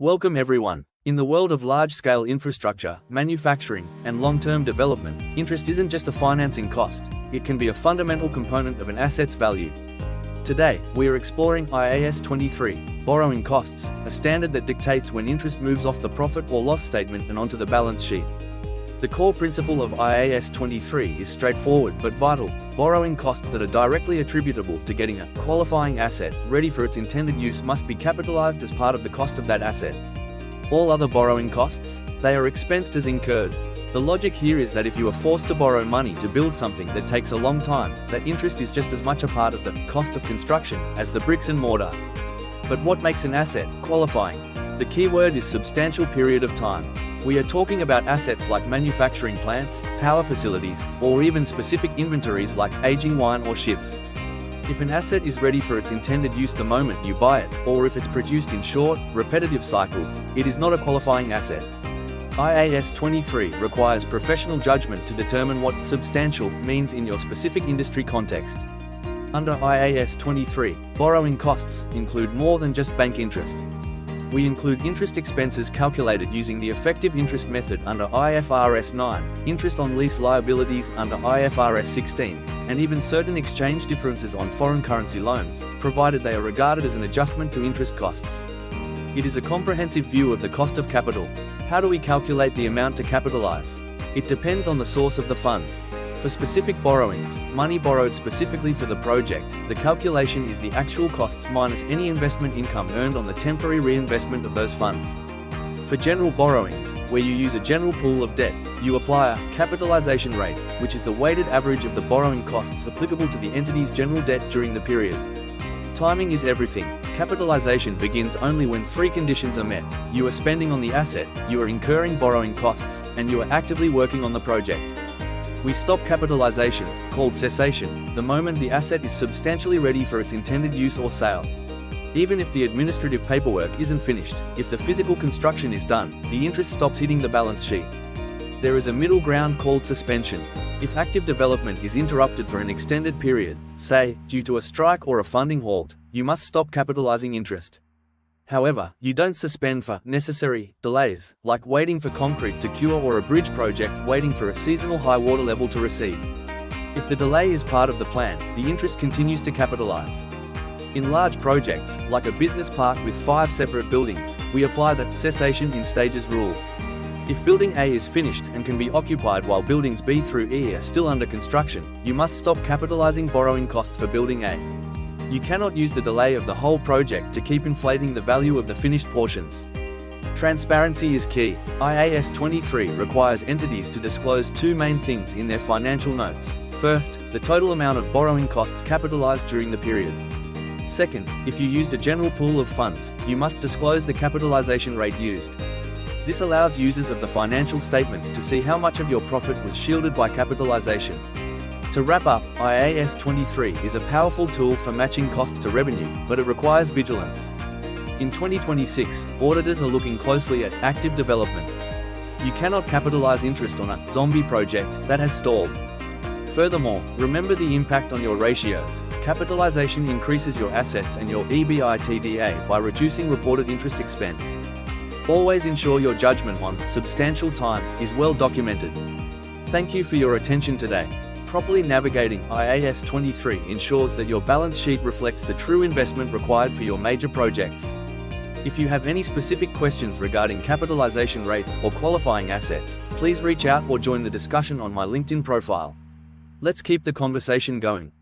Welcome everyone. In the world of large-scale infrastructure, manufacturing, and long-term development, interest isn't just a financing cost, it can be a fundamental component of an asset's value. Today, we are exploring IAS 23, borrowing costs, a standard that dictates when interest moves off the profit or loss statement and onto the balance sheet. The core principle of IAS 23 is straightforward but vital: borrowing costs that are directly attributable to getting a qualifying asset ready for its intended use must be capitalized as part of the cost of that asset. All other borrowing costs, they are expensed as incurred. The logic here is that if you are forced to borrow money to build something that takes a long time, that interest is just as much a part of the cost of construction as the bricks and mortar. But what makes an asset qualifying? The key word is substantial period of time. We are talking about assets like manufacturing plants, power facilities, or even specific inventories like aging wine or ships. If an asset is ready for its intended use the moment you buy it, or if it's produced in short, repetitive cycles, it is not a qualifying asset. IAS 23 requires professional judgment to determine what substantial means in your specific industry context. Under IAS 23, borrowing costs include more than just bank interest. We include interest expenses calculated using the effective interest method under IFRS 9, interest on lease liabilities under IFRS 16, and even certain exchange differences on foreign currency loans, provided they are regarded as an adjustment to interest costs. It is a comprehensive view of the cost of capital. How do we calculate the amount to capitalize? It depends on the source of the funds. For specific borrowings, money borrowed specifically for the project, the calculation is the actual costs minus any investment income earned on the temporary reinvestment of those funds. For general borrowings, where you use a general pool of debt, you apply a capitalization rate, which is the weighted average of the borrowing costs applicable to the entity's general debt during the period. Timing is everything. Capitalization begins only when three conditions are met: you are spending on the asset, you are incurring borrowing costs, and you are actively working on the project. We stop capitalization, called cessation, the moment the asset is substantially ready for its intended use or sale. Even if the administrative paperwork isn't finished, if the physical construction is done, the interest stops hitting the balance sheet. There is a middle ground called suspension. If active development is interrupted for an extended period, say, due to a strike or a funding halt, you must stop capitalizing interest. However, you don't suspend for necessary delays, like waiting for concrete to cure or a bridge project waiting for a seasonal high water level to recede. If the delay is part of the plan, the interest continues to capitalize. In large projects, like a business park with 5 separate buildings, we apply the cessation in stages rule. If building A is finished and can be occupied while buildings B through E are still under construction, you must stop capitalizing borrowing costs for building A. You cannot use the delay of the whole project to keep inflating the value of the finished portions. Transparency is key. IAS 23 requires entities to disclose two main things in their financial notes. First, the total amount of borrowing costs capitalized during the period. Second, if you used a general pool of funds, you must disclose the capitalization rate used. This allows users of the financial statements to see how much of your profit was shielded by capitalization. To wrap up, IAS 23 is a powerful tool for matching costs to revenue, but it requires vigilance. In 2026, auditors are looking closely at active development. You cannot capitalize interest on a zombie project that has stalled. Furthermore, remember the impact on your ratios. Capitalization increases your assets and your EBITDA by reducing reported interest expense. Always ensure your judgment on substantial time is well documented. Thank you for your attention today. Properly navigating IAS 23 ensures that your balance sheet reflects the true investment required for your major projects. If you have any specific questions regarding capitalization rates or qualifying assets, please reach out or join the discussion on my LinkedIn profile. Let's keep the conversation going.